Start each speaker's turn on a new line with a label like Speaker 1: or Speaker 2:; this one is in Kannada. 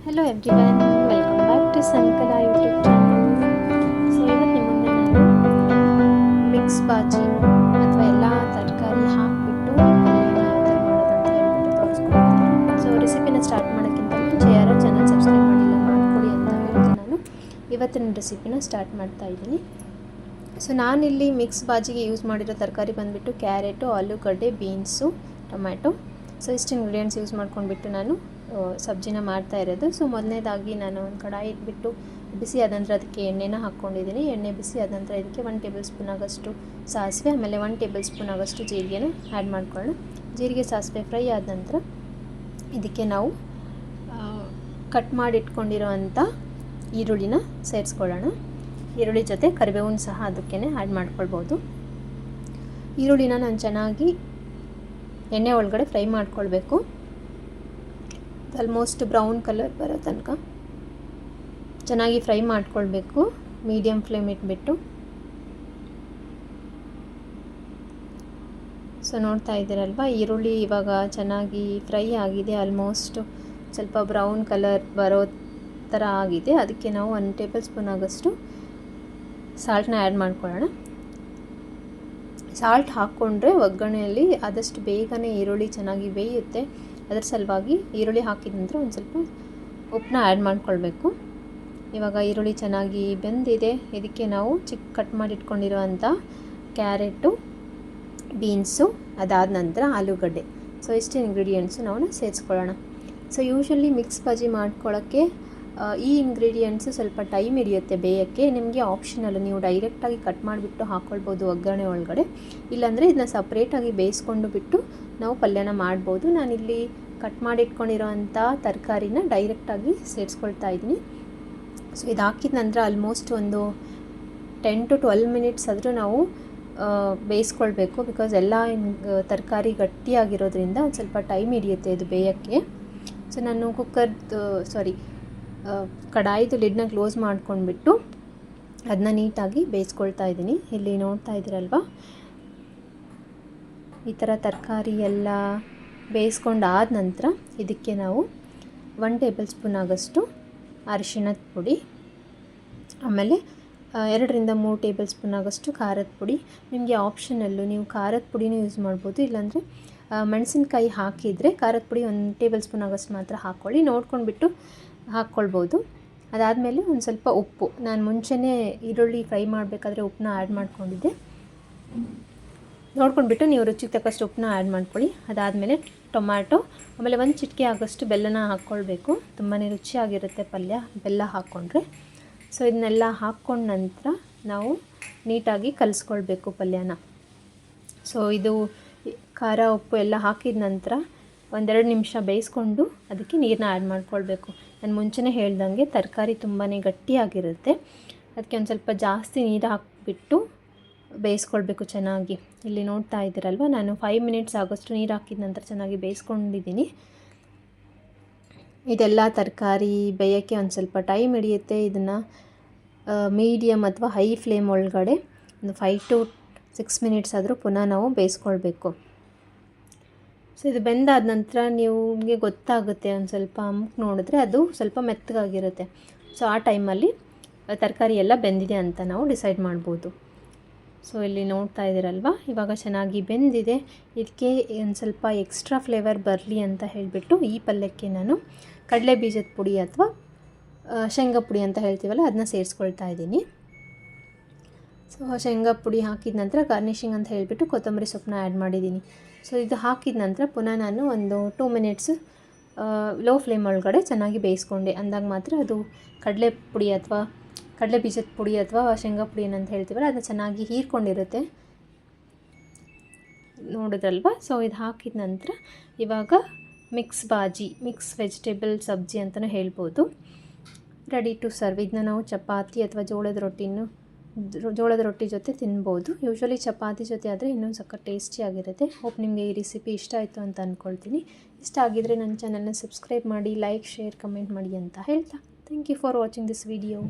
Speaker 1: Hello everyone, welcome back to Sankala YouTube channel. So ಇವತ್ತು ನಿಮ್ಮ ಮುಂದೆ ನಾನು ಮಿಕ್ಸ್ ಬಾಜಿ ಅಥವಾ ಎಲ್ಲ ತರಕಾರಿ ಹಾಕಿಬಿಟ್ಟು ಪಲ್ಯನ ಯಾವ ಥರ ಮಾಡೋದಂತ ಹೇಳ್ಬಿಟ್ಟು ತೋರಿಸ್ಕೊಡ್ತೀನಿ. ಸೊ ರೆಸಿಪಿನ ಸ್ಟಾರ್ಟ್ ಮಾಡೋಕ್ಕಿಂತ ಮುಂಚೆ ಯಾರು ಚಾನಲ್ ಸಬ್ಸ್ಕ್ರೈಬ್ ಮಾಡಿಲ್ಲ ಮಾಡಿಕೊಡಿ ಅಂತ ಹೇಳ್ತಾ ನಾನು ಇವತ್ತಿನ ರೆಸಿಪಿನ ಸ್ಟಾರ್ಟ್ ಮಾಡ್ತಾ ಇದ್ದೀನಿ. ಸೊ ನಾನಿಲ್ಲಿ ಮಿಕ್ಸ್ ಬಾಜಿಗೆ ಯೂಸ್ ಮಾಡಿರೋ ತರಕಾರಿ ಬಂದುಬಿಟ್ಟು ಕ್ಯಾರೆಟು, ಆಲೂಗಡ್ಡೆ, ಬೀನ್ಸು, ಟೊಮ್ಯಾಟೊ. ಸೊ ಇಷ್ಟು ಇಂಗ್ರೀಡಿಯೆಂಟ್ಸ್ ಯೂಸ್ ಮಾಡ್ಕೊಂಡ್ಬಿಟ್ಟು ನಾನು ಸಬ್ಜಿನ ಮಾಡ್ತಾ ಇರೋದು. ಸೊ ಮೊದಲನೇದಾಗಿ ನಾನು ಒಂದು ಕಡಾಯಿ ಇಟ್ಬಿಟ್ಟು ಬಿಸಿ ಆದ ನಂತರ ಅದಕ್ಕೆ ಎಣ್ಣೆನ ಹಾಕ್ಕೊಂಡಿದ್ದೀನಿ. ಎಣ್ಣೆ ಬಿಸಿ ಆದ ನಂತರ ಇದಕ್ಕೆ 1 ಟೇಬಲ್ ಸ್ಪೂನ್ ಆಗೋಷ್ಟು ಸಾಸಿವೆ, ಆಮೇಲೆ 1 ಟೇಬಲ್ ಸ್ಪೂನ್ ಆಗೋಷ್ಟು ಜೀರಿಗೆನ ಆ್ಯಡ್ ಮಾಡ್ಕೊಳ್ಳೋಣ. ಜೀರಿಗೆ ಸಾಸಿವೆ ಫ್ರೈ ಆದ ನಂತರ ಇದಕ್ಕೆ ನಾವು ಕಟ್ ಮಾಡಿ ಇಟ್ಕೊಂಡಿರೋವಂಥ ಈರುಳ್ಳಿನ ಸೇರಿಸ್ಕೊಳ್ಳೋಣ. ಈರುಳ್ಳಿ ಜೊತೆ ಕರಿಬೇವನ್ನ ಸಹ ಅದಕ್ಕೆ ಆ್ಯಡ್ ಮಾಡ್ಕೊಳ್ಬೋದು. ಈರುಳ್ಳಿನ ನಾನು ಚೆನ್ನಾಗಿ ಎಣ್ಣೆ ಒಳಗಡೆ ಫ್ರೈ ಮಾಡ್ಕೊಳ್ಬೇಕು. ಆಲ್ಮೋಸ್ಟ್ ಬ್ರೌನ್ ಕಲರ್ ಬರೋ ತನಕ ಚೆನ್ನಾಗಿ ಫ್ರೈ ಮಾಡ್ಕೊಳ್ಬೇಕು. ಮೀಡಿಯಮ್ ಫ್ಲೇಮ್ ಇಟ್ಬಿಟ್ಟು. ಸೊ ನೋಡ್ತಾ ಇದ್ದೀರಲ್ವ, ಈರುಳ್ಳಿ ಇವಾಗ ಚೆನ್ನಾಗಿ ಫ್ರೈ ಆಗಿದೆ. ಆಲ್ಮೋಸ್ಟ್ ಸ್ವಲ್ಪ ಬ್ರೌನ್ ಕಲರ್ ಬರೋ ಥರ ಆಗಿದೆ. ಅದಕ್ಕೆ ನಾವು 1 ಟೇಬಲ್ ಸ್ಪೂನ್ ಆಗೋಷ್ಟು ಸಾಲ್ಟ್ನ ಆ್ಯಡ್ ಮಾಡ್ಕೊಳ್ಳೋಣ. ಸಾಲ್ಟ್ ಹಾಕ್ಕೊಂಡ್ರೆ ಒಗ್ಗರಣೆಯಲ್ಲಿ ಆದಷ್ಟು ಬೇಗನೆ ಈರುಳ್ಳಿ ಚೆನ್ನಾಗಿ ಬೇಯುತ್ತೆ. ಅದರ ಸಲುವಾಗಿ ಈರುಳ್ಳಿ ಹಾಕಿದ ನಂತರ ಒಂದು ಸ್ವಲ್ಪ ಉಪ್ಪನ್ನ ಆ್ಯಡ್ ಮಾಡ್ಕೊಳ್ಬೇಕು. ಇವಾಗ ಈರುಳ್ಳಿ ಚೆನ್ನಾಗಿ ಬೆಂದಿದೆ. ಇದಕ್ಕೆ ನಾವು ಕಟ್ ಮಾಡಿ ಇಟ್ಕೊಂಡಿರುವಂಥ ಕ್ಯಾರೆಟು, ಬೀನ್ಸು, ಅದಾದ ನಂತರ ಆಲೂಗಡ್ಡೆ. ಸೊ ಇಷ್ಟು ಇಂಗ್ರೀಡಿಯೆಂಟ್ಸು ನಾವು ಸೇರಿಸ್ಕೊಳ್ಳೋಣ. ಸೊ ಯೂಶ್ವಲಿ ಮಿಕ್ಸ್ ಬಾಜಿ ಮಾಡ್ಕೊಳ್ಳೋಕ್ಕೆ ಈ ಇಂಗ್ರೀಡಿಯೆಂಟ್ಸು ಸ್ವಲ್ಪ ಟೈಮ್ ಹಿಡಿಯುತ್ತೆ ಬೇಯೋಕ್ಕೆ. ನಿಮಗೆ ಆಪ್ಷನಲ್, ನೀವು ಡೈರೆಕ್ಟಾಗಿ ಕಟ್ ಮಾಡಿಬಿಟ್ಟು ಹಾಕ್ಕೊಳ್ಬೋದು ಒಗ್ಗರಣೆ ಒಳಗಡೆ. ಇಲ್ಲಾಂದರೆ ಇದನ್ನ ಸಪ್ರೇಟಾಗಿ ಬೇಯಿಸ್ಕೊಂಡು ಬಿಟ್ಟು ನಾವು ಪಲ್ಯನ ಮಾಡ್ಬೋದು. ನಾನಿಲ್ಲಿ ಕಟ್ ಮಾಡಿ ಇಟ್ಕೊಂಡಿರೋವಂಥ ತರಕಾರಿನ ಡೈರೆಕ್ಟಾಗಿ ಸೇರಿಸ್ಕೊಳ್ತಾ ಇದ್ದೀನಿ. ಸೊ ಇದು ಹಾಕಿದ ನಂತರ ಆಲ್ಮೋಸ್ಟ್ ಒಂದು 10 to 12 ಮಿನಿಟ್ಸ್ ಆದರೂ ನಾವು ಬೇಯಿಸ್ಕೊಳ್ಬೇಕು. ಬಿಕಾಸ್ ಎಲ್ಲ ತರಕಾರಿ ಗಟ್ಟಿಯಾಗಿರೋದ್ರಿಂದ ಒಂದು ಸ್ವಲ್ಪ ಟೈಮ್ ಹಿಡಿಯುತ್ತೆ ಇದು ಬೇಯೋಕ್ಕೆ. ಸೊ ನಾನು ಕಡಾಯಿದು ಲಿಡ್ನ ಕ್ಲೋಸ್ ಮಾಡ್ಕೊಂಡ್ಬಿಟ್ಟು ಅದನ್ನ ನೀಟಾಗಿ ಬೇಯಿಸ್ಕೊಳ್ತಾ ಇದ್ದೀನಿ. ಇಲ್ಲಿ ನೋಡ್ತಾ ಇದ್ದೀರಲ್ವ, ಈ ಥರ ತರಕಾರಿ ಎಲ್ಲ ಬೇಯಿಸ್ಕೊಂಡಾದ ನಂತರ ಇದಕ್ಕೆ ನಾವು 1 ಟೇಬಲ್ ಸ್ಪೂನ್ ಆಗೋಷ್ಟು ಅರಿಶಿಣದ ಪುಡಿ, ಆಮೇಲೆ 2 ರಿಂದ 3 ಟೇಬಲ್ ಸ್ಪೂನ್ ಆಗೋಷ್ಟು ಖಾರದ ಪುಡಿ. ನಿಮಗೆ ಆಪ್ಷನಲ್ಲು, ನೀವು ಖಾರದ ಪುಡಿನೂ ಯೂಸ್ ಮಾಡ್ಬೋದು. ಇಲ್ಲಾಂದರೆ ಮೆಣಸಿನ್ಕಾಯಿ ಹಾಕಿದರೆ ಖಾರದ ಪುಡಿ 1 ಟೇಬಲ್ ಸ್ಪೂನ್ ಆಗೋಷ್ಟು ಮಾತ್ರ ಹಾಕ್ಕೊಳ್ಳಿ, ನೋಡ್ಕೊಂಡ್ಬಿಟ್ಟು ಹಾಕ್ಕೊಳ್ಬೋದು. ಅದಾದಮೇಲೆ ಒಂದು ಸ್ವಲ್ಪ ಉಪ್ಪು. ನಾನು ಮುಂಚೆನೇ ಈರುಳ್ಳಿ ಫ್ರೈ ಮಾಡಬೇಕಾದ್ರೆ ಉಪ್ಪನ್ನ ಆ್ಯಡ್ ಮಾಡ್ಕೊಂಡಿದ್ದೆ. ನೋಡ್ಕೊಂಡ್ಬಿಟ್ಟು ನೀವು ರುಚಿಗೆ ತಕ್ಕಷ್ಟು ಉಪ್ಪನ್ನ ಆ್ಯಡ್ ಮಾಡ್ಕೊಳ್ಳಿ. ಅದಾದಮೇಲೆ ಟೊಮ್ಯಾಟೊ, ಆಮೇಲೆ 1 ಚಿಟಿಕೆ ಆಗೋಷ್ಟು ಬೆಲ್ಲನ ಹಾಕ್ಕೊಳ್ಬೇಕು. ತುಂಬಾ ರುಚಿಯಾಗಿರುತ್ತೆ ಪಲ್ಯ ಬೆಲ್ಲ ಹಾಕ್ಕೊಂಡ್ರೆ. ಸೊ ಇದನ್ನೆಲ್ಲ ಹಾಕ್ಕೊಂಡ ನಂತರ ನಾವು ನೀಟಾಗಿ ಕಲಿಸ್ಕೊಳ್ಬೇಕು ಪಲ್ಯನ. ಸೊ ಇದು ಖಾರ ಉಪ್ಪು ಎಲ್ಲ ಹಾಕಿದ ನಂತರ 1-2 ನಿಮಿಷ ಬೇಯಿಸ್ಕೊಂಡು ಅದಕ್ಕೆ ನೀರನ್ನ ಆ್ಯಡ್ ಮಾಡ್ಕೊಳ್ಬೇಕು. ನಾನು ಮುಂಚೆನೇ ಹೇಳ್ದಂಗೆ ತರಕಾರಿ ತುಂಬಾ ಗಟ್ಟಿಯಾಗಿರುತ್ತೆ. ಅದಕ್ಕೆ ಒಂದು ಸ್ವಲ್ಪ ಜಾಸ್ತಿ ನೀರು ಹಾಕಿಬಿಟ್ಟು ಬೇಯಿಸ್ಕೊಳ್ಬೇಕು ಚೆನ್ನಾಗಿ. ಇಲ್ಲಿ ನೋಡ್ತಾ ಇದ್ದೀರಲ್ವ, ನಾನು 5 ಮಿನಿಟ್ಸ್ ಆಗೋಷ್ಟು ನೀರು ಹಾಕಿದ ನಂತರ ಚೆನ್ನಾಗಿ ಬೇಯಿಸ್ಕೊಂಡಿದ್ದೀನಿ. ಇದೆಲ್ಲ ತರಕಾರಿ ಬೇಯೋಕ್ಕೆ ಒಂದು ಸ್ವಲ್ಪ ಟೈಮ್ ಹಿಡಿಯುತ್ತೆ. ಇದನ್ನು ಮೀಡಿಯಮ್ ಅಥವಾ ಹೈ ಫ್ಲೇಮ್ ಒಳಗಡೆ ಒಂದು 5 to 6 ಮಿನಿಟ್ಸ್ ಆದರೂ ಪುನಃ ನಾವು ಬೇಯಿಸ್ಕೊಳ್ಬೇಕು. ಸೊ ಇದು ಬೆಂದಾದ ನಂತರ ನಿಮಗೆ ಗೊತ್ತಾಗುತ್ತೆ, ಒಂದು ಸ್ವಲ್ಪ ನೋಡಿದ್ರೆ ಅದು ಸ್ವಲ್ಪ ಮೆತ್ತಗಾಗಿರುತ್ತೆ. ಸೊ ಆ ಟೈಮಲ್ಲಿ ತರಕಾರಿ ಎಲ್ಲ ಬೆಂದಿದೆ ಅಂತ ನಾವು ಡಿಸೈಡ್ ಮಾಡ್ಬೋದು. ಸೊ ಇಲ್ಲಿ ನೋಡ್ತಾ ಇದ್ದೀರಲ್ವ, ಇವಾಗ ಚೆನ್ನಾಗಿ ಬೆಂದಿದೆ. ಇದಕ್ಕೆ ಒಂದು ಸ್ವಲ್ಪ ಎಕ್ಸ್ಟ್ರಾ ಫ್ಲೇವರ್ ಬರಲಿ ಅಂತ ಹೇಳಿಬಿಟ್ಟು ಈ ಪಲ್ಯಕ್ಕೆ ನಾನು ಕಡಲೆ ಬೀಜದ ಪುಡಿ ಅಥವಾ ಶೇಂಗಾ ಪುಡಿ ಅಂತ ಹೇಳ್ತೀವಲ್ಲ, ಅದನ್ನ ಸೇರಿಸ್ಕೊಳ್ತಾ ಇದ್ದೀನಿ. ಸೊ ಶೇಂಗಾ ಪುಡಿ ಹಾಕಿದ ನಂತರ ಗಾರ್ನಿಷಿಂಗ್ ಅಂತ ಹೇಳಿಬಿಟ್ಟು ಕೊತ್ತಂಬರಿ ಸೊಪ್ಪನ್ನ ಆ್ಯಡ್ ಮಾಡಿದ್ದೀನಿ. ಸೊ ಇದು ಹಾಕಿದ ನಂತರ ಪುನಃ ನಾನು ಒಂದು 2 ಮಿನಿಟ್ಸ್ ಲೋ ಫ್ಲೇಮ್ ಒಳಗಡೆ ಚೆನ್ನಾಗಿ ಬೇಯಿಸ್ಕೊಂಡೆ. ಅಂದಾಗ ಮಾತ್ರ ಅದು ಕಡಲೆ ಪುಡಿ ಅಥವಾ ಕಡಲೆ ಬೀಜದ ಪುಡಿ ಅಥವಾ ಶೇಂಗಾ ಪುಡಿ ಏನಂತ ಹೇಳ್ತೀವಲ್ಲ, ಅದನ್ನ ಚೆನ್ನಾಗಿ ಹೀರ್ಕೊಂಡಿರುತ್ತೆ. ನೋಡಿದ್ರಲ್ವ. ಸೊ ಇದು ಹಾಕಿದ ನಂತರ ಇವಾಗ ಮಿಕ್ಸ್ ಬಾಜಿ, ಮಿಕ್ಸ್ ವೆಜಿಟೇಬಲ್ ಸಬ್ಜಿ ಅಂತಲೂ ಹೇಳ್ಬೋದು, ರೆಡಿ ಟು ಸರ್ವ್. ಇದನ್ನ ನಾವು ಚಪಾತಿ ಅಥವಾ ಜೋಳದ ರೊಟ್ಟಿ ಜೊತೆ ತಿನ್ಬೋದು. ಯೂಶ್ವಲಿ ಚಪಾತಿ ಜೊತೆ ಆದರೆ ಇನ್ನೂ ಸಖತ್ ಟೇಸ್ಟಿಯಾಗಿರುತ್ತೆ. ಹೋಪ್ ನಿಮಗೆ ಈ ರೆಸಿಪಿ ಇಷ್ಟ ಆಯಿತು ಅಂತ ಅಂದ್ಕೊಳ್ತೀನಿ. ಇಷ್ಟ ಆಗಿದರೆ ನನ್ನ ಚಾನಲ್ನ ಸಬ್ಸ್ಕ್ರೈಬ್ ಮಾಡಿ, ಲೈಕ್, ಶೇರ್, ಕಮೆಂಟ್ ಮಾಡಿ ಅಂತ ಹೇಳ್ತಾ thank you for watching this video.